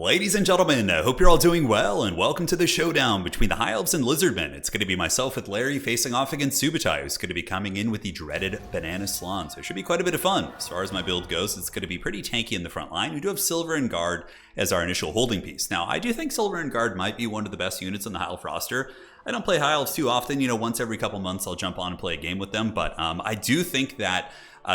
Ladies and gentlemen, I hope you're all doing well, and welcome to the showdown between the High Elves and Lizardmen. It's going to be myself with Larry facing off against Subutai, who's going to be coming in with the dreaded Banana Slan, so it should be quite a bit of fun. As far as my build goes, it's going to be pretty tanky in the front line. We do have Silver and Guard as our initial holding piece. Now, I do think Silver and Guard might be one of the best units on the High Elf roster. I don't play High Elves too often, once every couple months I'll jump on and play a game with them, but I do think that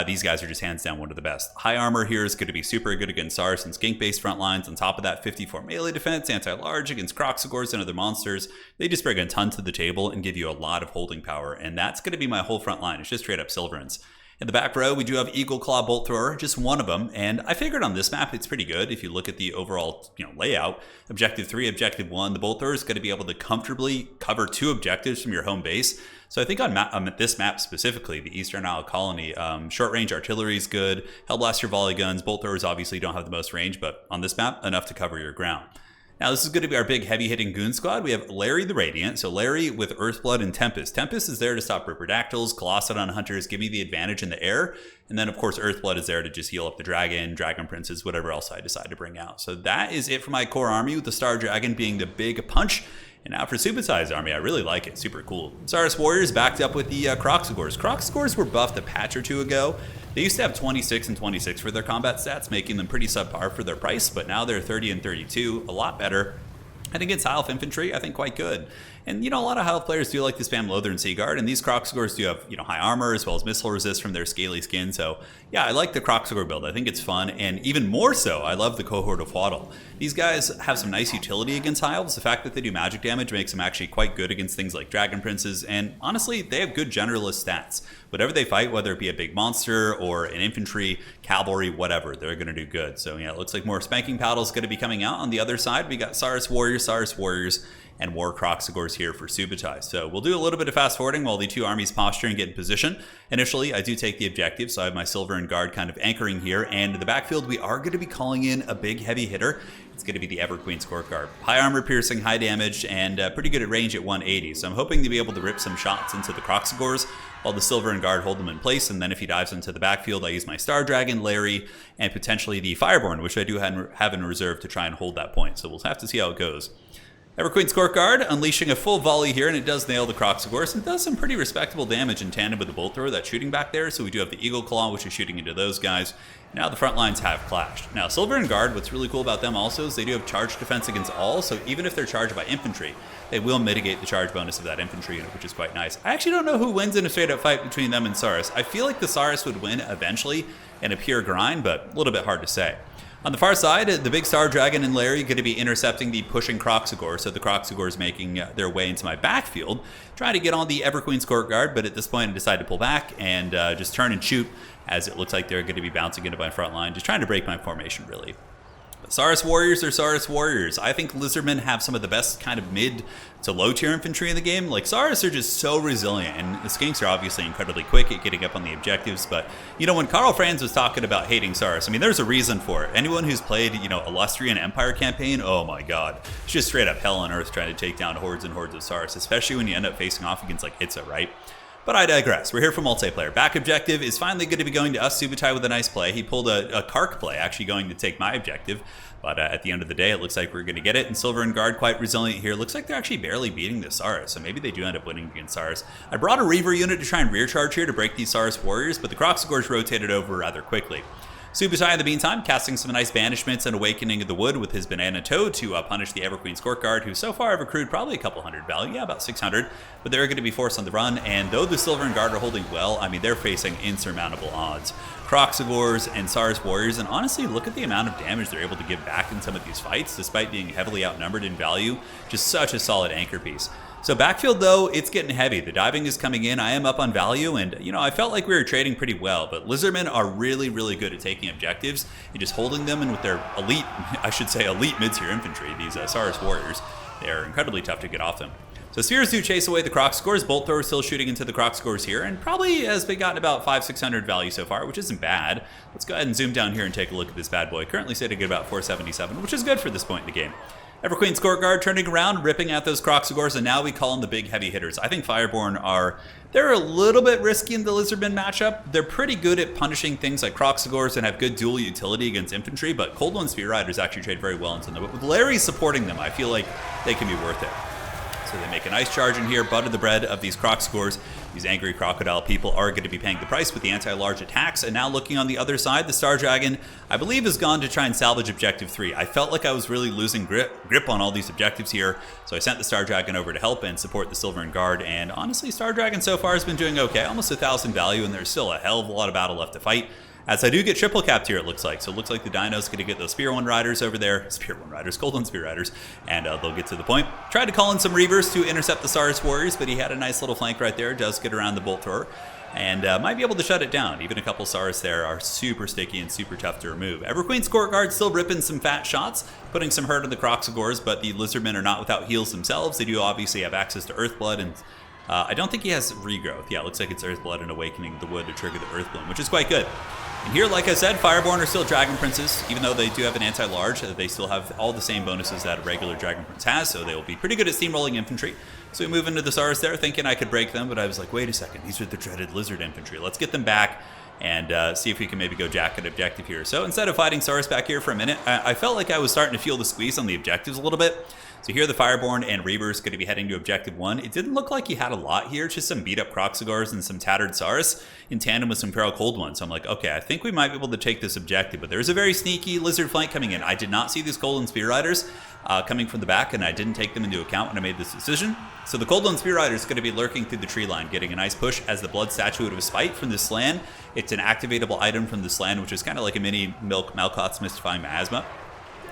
these guys are just hands down one of the best. High armor here is going to be super good against SARS and skink-based front lines. On top of that, 54 melee defense, anti-large against KROXIGORS and other monsters. They just bring a ton to the table and give you a lot of holding power, and that's going to be my whole front line. It's just straight up Silverins. In the back row, we do have Eagle Claw Bolt Thrower, just one of them, and I figured on this map it's pretty good. If you look at the overall layout, Objective 3, Objective 1, the Bolt Thrower is going to be able to comfortably cover 2 objectives from your home base. So I think on this map specifically, the Eastern Isle Colony, short-range artillery is good, Hellblaster volley guns, Bolt Throwers obviously don't have the most range, but on this map, enough to cover your ground. Now this is going to be our big heavy-hitting goon squad. We have Larry the Radiant, so Larry with Earthblood and Tempest. Tempest is there to stop Riperdactyls, Colossodon Hunters, give me the advantage in the air, and then of course Earthblood is there to just heal up the Dragon, Dragon Princes, whatever else I decide to bring out. So that is it for my core army, with the Star Dragon being the big punch. And now for Subutai's army, I really like it, super cool. Saurus Warriors backed up with the KROXIGORS. KROXIGORS were buffed a patch or two ago. They used to have 26 and 26 for their combat stats, making them pretty subpar for their price, but now they're 30 and 32, a lot better. And against High Elf Infantry, I think quite good. And a lot of High Elf players do like to spam Lothar and Seaguard, and these KROXIGORS do have high armor as well as missile resist from their scaly skin. So yeah, I like the KROXIGOR build. I think it's fun, and even more so, I love the Cohort of Waddle. These guys have some nice utility against High Elves. The fact that they do magic damage makes them actually quite good against things like Dragon Princes, and honestly, they have good generalist stats. Whatever they fight, whether it be a big monster or an infantry, cavalry, whatever, they're going to do good. So yeah, it looks like more Spanking Paddle is going to be coming out. On the other side, we got Saurus Warriors, and more KROXIGORS here for Subutai. So we'll do a little bit of fast forwarding while the two armies posture and get in position. Initially, I do take the objective, so I have my Silver and Guard kind of anchoring here, and in the backfield, we are going to be calling in a big heavy hitter. It's going to be the Everqueen Scorecard. High armor piercing, high damage, and pretty good at range at 180. So I'm hoping to be able to rip some shots into the KROXIGORS while the Silver and Guard hold them in place. And then if he dives into the backfield, I use my Star Dragon, Larry, and potentially the Fireborn, which I do have in reserve to try and hold that point. So we'll have to see how it goes. Everqueen Scorecard unleashing a full volley here, and it does nail the KROXIGORS, and it does some pretty respectable damage in tandem with the Bolt Thrower that's shooting back there. So we do have the Eagle Claw, which is shooting into those guys. Now the front lines have clashed. Now Silver and Guard, what's really cool about them also is they do have charge defense against all, so even if they're charged by infantry, they will mitigate the charge bonus of that infantry unit, which is quite nice. I actually don't know who wins in a straight up fight between them and Saurus. I feel like the Saurus would win eventually in a pure grind, but a little bit hard to say. On the far side, the big Star Dragon and Larry going to be intercepting the pushing KROXIGOR, so the KROXIGORs making their way into my backfield, trying to get on the Everqueen Scorecard, but at this point I decide to pull back and just turn and shoot, as it looks like they're going to be bouncing into my front line, just trying to break my formation really. But Saurus Warriors are Saurus Warriors. I think Lizardmen have some of the best kind of mid to low tier infantry in the game. Like Saurus are just so resilient, and the Skinks are obviously incredibly quick at getting up on the objectives. But when Karl Franz was talking about hating Saurus, I mean, there's a reason for it. Anyone who's played Illustrian Empire campaign, oh my god, it's just straight up hell on earth trying to take down hordes and hordes of Saurus, especially when you end up facing off against like Itza, right? But I digress. We're here for multiplayer. Back objective is finally going to be going to us. Subutai with a nice play. He pulled a Kark play, actually going to take my objective. But at the end of the day, it looks like we're going to get it. And Silver and Guard quite resilient here. Looks like they're actually barely beating the Saurus, so maybe they do end up winning against Saurus. I brought a Reaver unit to try and rear charge here to break these Saurus Warriors, but the KROXIGORs rotated over rather quickly. Subutai, in the meantime, casting some nice banishments and Awakening of the Wood with his Banana Toad to punish the Everqueen Scorecard, who so far have accrued probably a couple hundred value, yeah, about 600, but they're going to be forced on the run, and though the Silver and Guard are holding well, I mean, they're facing insurmountable odds. KROXIGORs and Saurus Warriors, and honestly, look at the amount of damage they're able to give back in some of these fights, despite being heavily outnumbered in value. Just such a solid anchor piece. So backfield, though, it's getting heavy. The diving is coming in. I am up on value, and, I felt like we were trading pretty well, but Lizardmen are really, really good at taking objectives and just holding them, and with their elite mid-tier infantry, these Saurus Warriors, they are incredibly tough to get off them. So Spheres do chase away the KROXIGORS. Bolt Thrower still shooting into the KROXIGORs here, and probably has been gotten about 500-600 value so far, which isn't bad. Let's go ahead and zoom down here and take a look at this bad boy. Currently sitting at about 477, which is good for this point in the game. Everqueen's Court Guard turning around, ripping at those KROXIGORs, and now we call them the big heavy hitters. I think Fireborn they're a little bit risky in the Lizardmen matchup. They're pretty good at punishing things like KROXIGORs and have good dual utility against infantry, but Cold One Spear Riders actually trade very well into them. But with Larry supporting them, I feel like they can be worth it. So they make a nice charge in here, butter the bread of these KROXIGORs. These angry crocodile people are going to be paying the price with the anti-large attacks. And now looking on the other side, the Star Dragon, I believe, has gone to try and salvage Objective 3. I felt like I was really losing grip on all these objectives here, so I sent the Star Dragon over to help and support the Silver and Guard. And honestly, Star Dragon so far has been doing okay, almost 1,000 value, and there's still a hell of a lot of battle left to fight. As I do get triple capped here, it looks like. So it looks like the Dino's going to get those Spear One Riders over there. Spear One Riders, Cold One Spear Riders. And they'll get to the point. Tried to call in some Reavers to intercept the Saurus Warriors, but he had a nice little flank right there. Does get around the Bolt Thrower. And might be able to shut it down. Even a couple Saurus there are super sticky and super tough to remove. Everqueen's Court Guard still ripping some fat shots, putting some hurt on the KROXIGORs, but the Lizardmen are not without heals themselves. They do obviously have access to Earthblood, and I don't think he has Regrowth. Yeah, it looks like it's Earthblood and Awakening the Wood to trigger the Earthbloom, which is quite good. And here, like I said, Fireborn are still Dragon Princes. Even though they do have an anti-large, they still have all the same bonuses that a regular Dragon Prince has, so they will be pretty good at steamrolling infantry. So we move into the Saurus there, thinking I could break them, but I was like, wait a second, these are the dreaded Lizard Infantry. Let's get them back and see if we can maybe go jack an objective here. So instead of fighting Saurus back here for a minute, I felt like I was starting to feel the squeeze on the objectives a little bit. So here the Fireborn and Reavers going to be heading to Objective 1. It didn't look like he had a lot here, just some beat up KROXIGORs and some tattered Saurus in tandem with some Feral Cold Ones. So I'm like, okay, I think we might be able to take this objective, but there's a very sneaky Lizard flank coming in. I did not see these Cold One Spear Riders coming from the back, and I didn't take them into account when I made this decision. So the Cold One Spear Rider is going to be lurking through the tree line, getting a nice push as the Blood Statuette of Spite from this land. It's an activatable item from this land, which is kind of like a mini Malkoth's Mystifying Miasma.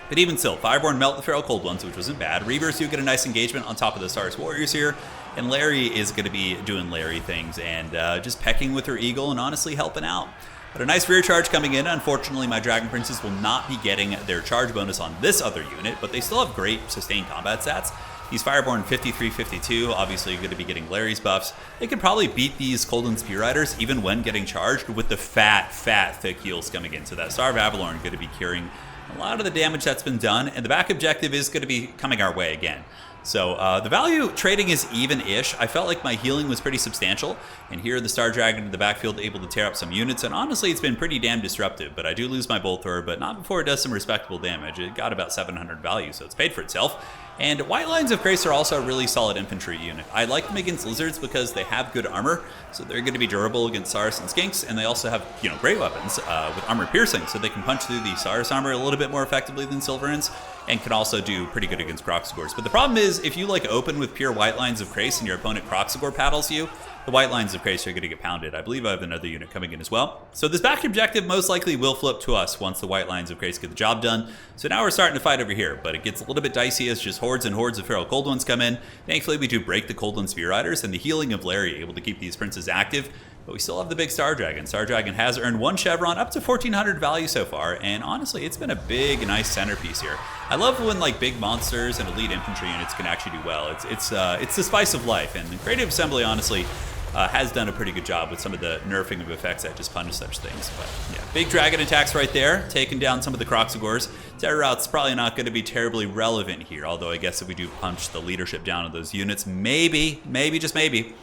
But even still, Fireborn melt the Feral Cold Ones, which wasn't bad. Reavers do get a nice engagement on top of the Saurus Warriors here. And Larry is going to be doing Larry things and just pecking with her eagle and honestly helping out. But a nice rear charge coming in. Unfortunately, my Dragon Princes will not be getting their charge bonus on this other unit, but they still have great sustained combat stats. These Fireborn 53-52, obviously going to be getting Larry's buffs. They could probably beat these Cold One Spear Riders even when getting charged with the fat, thick heals coming in. So that Star of Avalorn going to be curing a lot of the damage that's been done, and the back objective is going to be coming our way again. So the value trading is even-ish. I felt like my healing was pretty substantial, and here the Star Dragon in the backfield able to tear up some units, and honestly it's been pretty damn disruptive, but I do lose my Bolt Thrower, but not before it does some respectable damage. It got about 700 value, so it's paid for itself. And White Lines of Grace are also a really solid infantry unit. I like them against lizards because they have good armor, so they're going to be durable against Saurus and Skinks, and they also have, great weapons with armor piercing, so they can punch through the Saurus armor a little bit more effectively than Silverins, and can also do pretty good against KROXIGORs. But the problem is, if you open with pure White Lines of Grace and your opponent KROXIGOR paddles you, the White Lines of Grace are going to get pounded. I believe I have another unit coming in as well. So this back objective most likely will flip to us once the White Lines of Grace get the job done. So now we're starting to fight over here, but it gets a little bit dicey as just hordes and hordes of Feral Cold Ones come in. Thankfully, we do break the Cold One Spear Riders and the healing of Larry, able to keep these princes active. But we still have the big Star Dragon. Star Dragon has earned 1 Chevron, up to 1,400 value so far, and honestly, it's been a big, nice centerpiece here. I love when big monsters and elite infantry units can actually do well. It's the spice of life, and the Creative Assembly honestly has done a pretty good job with some of the nerfing of effects that just punish such things. But yeah, big dragon attacks right there, taking down some of the KROXIGORs. Terror Route's probably not going to be terribly relevant here, although I guess if we do punch the leadership down of those units, maybe, just maybe.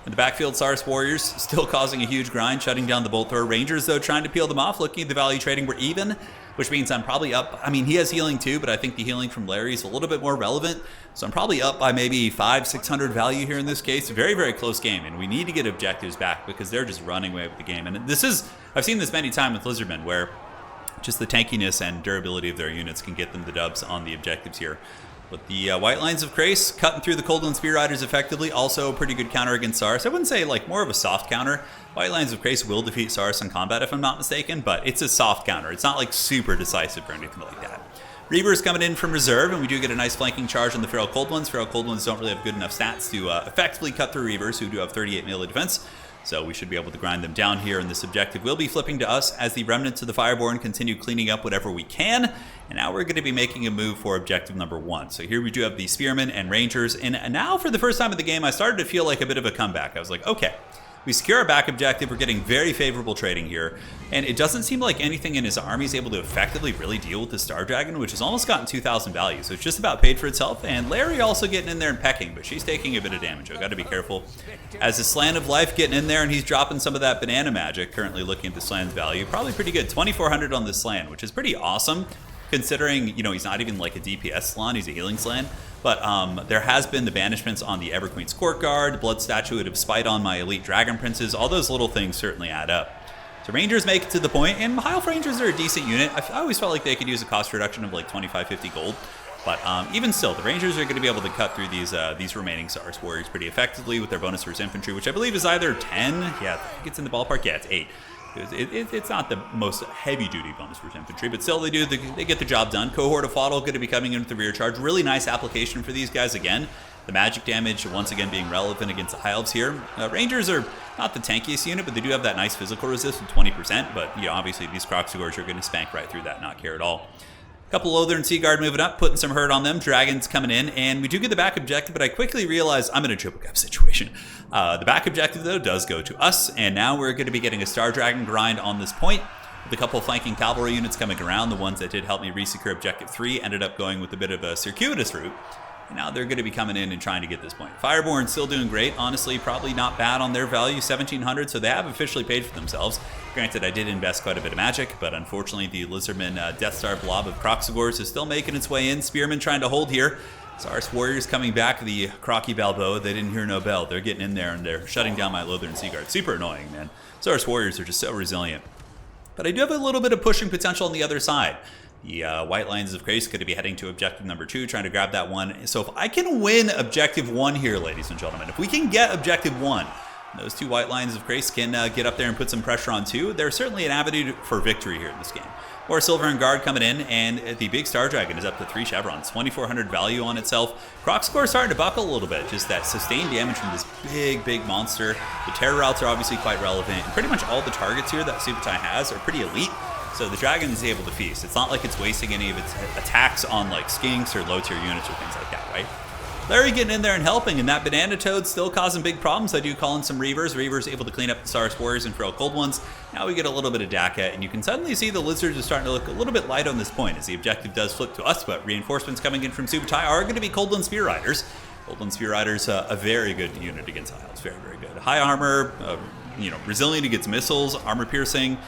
In the backfield, Saurus Warriors still causing a huge grind, shutting down the Bolt Thrower. Rangers, though, trying to peel them off. Looking at the value trading, we're even, which means I'm probably up. I mean, he has healing too, but I think the healing from Larry is a little bit more relevant. So I'm probably up by maybe 500-600 value here in this case. Very, very close game, and we need to get objectives back because they're just running away with the game. And this is, I've seen this many times with Lizardmen, where just the tankiness and durability of their units can get them the dubs on the objectives here. But the White Lines of Grace cutting through the Cold One Spear Riders effectively. Also a pretty good counter against Saurus. I wouldn't say more of a soft counter. White Lines of Grace will defeat Saurus in combat if I'm not mistaken, but it's a soft counter. It's not super decisive or anything like that. Reavers coming in from reserve, and we do get a nice flanking charge on the Feral Cold Ones. Feral Cold Ones don't really have good enough stats to effectively cut through Reavers, who do have 38 melee defense. So we should be able to grind them down here, and this objective will be flipping to us as the remnants of the Fireborn continue cleaning up whatever we can. And now we're going to be making a move for objective number 1. So here we do have the Spearmen and Rangers, and now for the first time in the game, I started to feel like a bit of a comeback. I was like, okay, we secure our back objective, we're getting very favorable trading here, and it doesn't seem like anything in his army is able to effectively really deal with the Star Dragon, which has almost gotten 2,000 value, so it's just about paid for itself. And Larry also getting in there and pecking, but she's taking a bit of damage. I've got to be careful. As the Slant of Life getting in there, and he's dropping some of that banana magic, currently looking at the Slant's value. Probably pretty good, 2,400 on this Slant, which is pretty awesome, considering, you know, he's not even like a DPS Slant, he's a healing Slant. But there has been the banishments on the Everqueen's Court Guard, the Blood Statuette of Spite on my Elite Dragon Princes. All those little things certainly add up. So Rangers make it to the point, and High Elf Rangers are a decent unit. I always felt like they could use a cost reduction of like 25-50 gold. But even still, the Rangers are going to be able to cut through these remaining Saurus Warriors pretty effectively with their bonus versus infantry, which I believe is either 10. Yeah, I think it's in the ballpark. Yeah, it's 8. It's not the most heavy-duty bonus for infantry, but still they get the job done. Cohort of Fodl going to be coming in with the rear charge. Really nice application for these guys again. The magic damage once again being relevant against the High Elves here. Rangers are not the tankiest unit, but they do have that nice physical resist with 20%. But you know, obviously these KROXIGORS are going to spank right through that, not care at all. Couple Lothar and Seaguard moving up, putting some hurt on them. Dragons coming in, and we do get the back objective, but I quickly realize I'm in a triple cap situation. The back objective, though, does go to us, and now we're going to be getting a Star Dragon grind on this point. With a couple flanking cavalry units coming around, the ones that did help me resecure objective 3 ended up going with a bit of a circuitous route. And now they're going to be coming in and trying to get this point. Fireborn still doing great. Honestly, probably not bad on their value, 1,700, so they have officially paid for themselves. Granted, I did invest quite a bit of magic, but unfortunately the Lizardmen Death Star blob of KROXIGORS is still making its way in. Spearmen trying to hold here. Saurus Warriors coming back, the Crocky Balboa. They didn't hear no bell. They're getting in there and they're shutting down my Lothar and Seaguard. Super annoying, man. Saurus Warriors are just so resilient. But I do have a little bit of pushing potential on the other side. The White Lions of Grace going to be heading to objective number 2, trying to grab that one. So if I can win objective 1 here, ladies and gentlemen, if we can get objective 1, those 2 White Lions of Grace can get up there and put some pressure on 2. They're certainly an avenue for victory here in this game. More Silver and Guard coming in, and the big Star Dragon is up to 3 chevrons, 2,400 value on itself. KROXIGORS starting to buckle a little bit, just that sustained damage from this big monster. The terror routes are obviously quite relevant, and pretty much all the targets here that Subutai has are pretty elite. So the Dragon is able to feast. It's not like it's wasting any of its attacks on like skinks or low tier units or things like that, right? Larry getting in there and helping, and that Banana Toad still causing big problems. I do call in some Reavers. Reavers able to clean up the Saurus Warriors and Frail Cold Ones. Now we get a little bit of Daka, and you can suddenly see the Lizards are starting to look a little bit light on this point as the objective does flip to us, but reinforcements coming in from Subutai are going to be Coldland Spear Riders. Coldland Spear Riders, a very good unit against High Elves. Very good. High armor, resilient against missiles, armor piercing.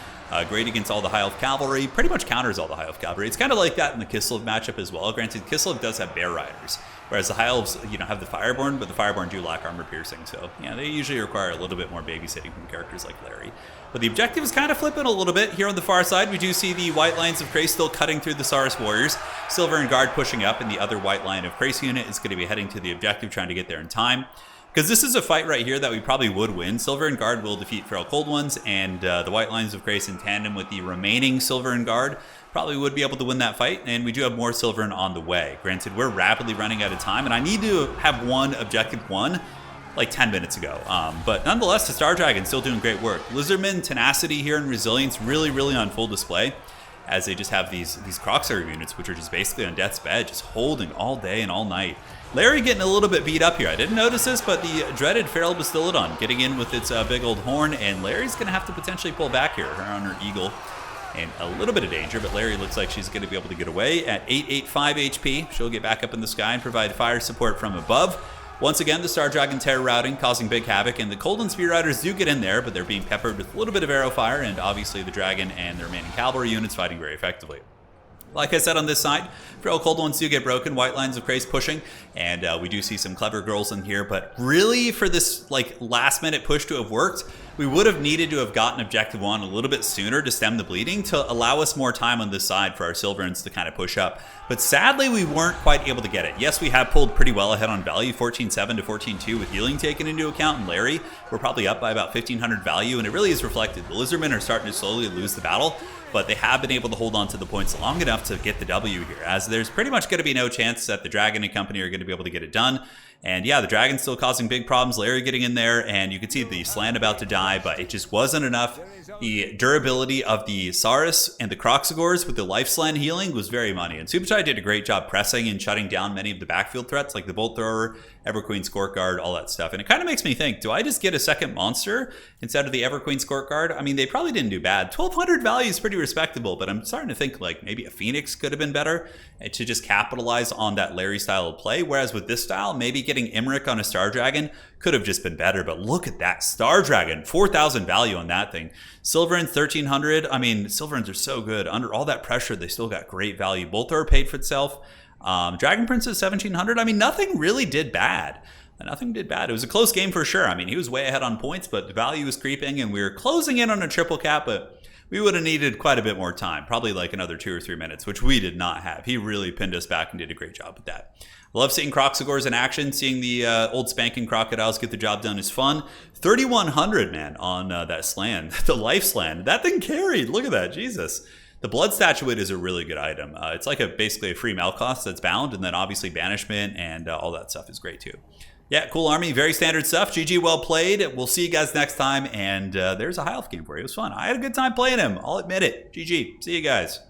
Great against all the High Elf Cavalry. Pretty much counters all the High Elf Cavalry. It's kind of like that in the Kislev matchup as well. Granted, Kislev does have Bear Riders, whereas the High Elves, have the Fireborn, but the Fireborn do lack armor piercing. So, yeah, they usually require a little bit more babysitting from characters like Larry. But the objective is kind of flipping a little bit. Here on the far side, we do see the White Lions of Krace still cutting through the Saurus Warriors. Silver and Guard pushing up, and the other White Lion of Krace unit is going to be heading to the objective, trying to get there in time. Because this is a fight right here that we probably would win. Silver and Guard will defeat Feral Cold Ones, and the White Lions of Grace in tandem with the remaining Silver and Guard probably would be able to win that fight, and we do have more Silver on the way. Granted, we're rapidly running out of time, and I need to have won objective 1 like 10 minutes ago. But nonetheless, the Star Dragon still doing great work. Lizardmen tenacity here and resilience really on full display, as they just have these KROXIGORS units, which are just basically on death's bed, just holding all day and all night. Larry getting a little bit beat up here. I didn't notice this, but the dreaded Feral Bastillodon getting in with its big old horn, and Larry's going to have to potentially pull back here. Her on her Eagle in a little bit of danger, but Larry looks like she's going to be able to get away at 885 HP. She'll get back up in the sky and provide fire support from above. Once again, the Star Dragon terror routing, causing big havoc, and the Coldland Spear Riders do get in there, but they're being peppered with a little bit of arrow fire, and obviously the Dragon and the remaining cavalry units fighting very effectively. Like I said on this side, Feral Cold Ones do get broken, White Lions of Krace pushing, and we do see some clever girls in here, but really for this last minute push to have worked, we would have needed to have gotten objective 1 a little bit sooner to stem the bleeding to allow us more time on this side for our Silverans to kind of push up. But sadly, we weren't quite able to get it. Yes, we have pulled pretty well ahead on value, 14.7 to 14.2 with healing taken into account, and Larry, we're probably up by about 1,500 value, and it really is reflected. The Lizardmen are starting to slowly lose the battle, but they have been able to hold on to the points long enough to get the W here, as there's pretty much going to be no chance that the Dragon and company are going to be able to get it done. And yeah, the dragon's still causing big problems. Larry getting in there, and you can see the Slan about to die, but it just wasn't enough. The durability of the Saurus and the KROXIGORS with the life Slan healing was very money. And Subutai did a great job pressing and shutting down many of the backfield threats, like the Bolt Thrower, Everqueen Skort Guard, all that stuff. And it kind of makes me think, do I just get a second monster instead of the Everqueen Skort Guard? I mean, they probably didn't do bad. 1,200 value is pretty respectable, but I'm starting to think like maybe a Phoenix could have been better to just capitalize on that Larry style of play. Whereas with this style, maybe getting Imric on a Star Dragon could have just been better. But look at that Star Dragon, 4,000 value on that thing. Silverins 1,300. I mean, Silverins are so good. Under all that pressure, they still got great value. Bolt Thrower paid for itself. Dragon Princess 1,700. I mean, nothing really did bad. Nothing did bad. It was a close game for sure. I mean, he was way ahead on points, but the value was creeping, and we were closing in on a triple cap, but we would have needed quite a bit more time, probably like another 2 or 3 minutes, which we did not have. He really pinned us back and did a great job with that. I love seeing KROXIGORS in action. Seeing the old spanking crocodiles get the job done is fun. 3,100, man, on that Slan. The life Slan. That thing carried. Look at that. Jesus. The Blood Statuette is a really good item. It's like basically a free Malkoth that's bound, and then obviously Banishment and all that stuff is great too. Yeah, cool army. Very standard stuff. GG, well played. We'll see you guys next time. And there's a High Elf game for you. It was fun. I had a good time playing him. I'll admit it. GG. See you guys.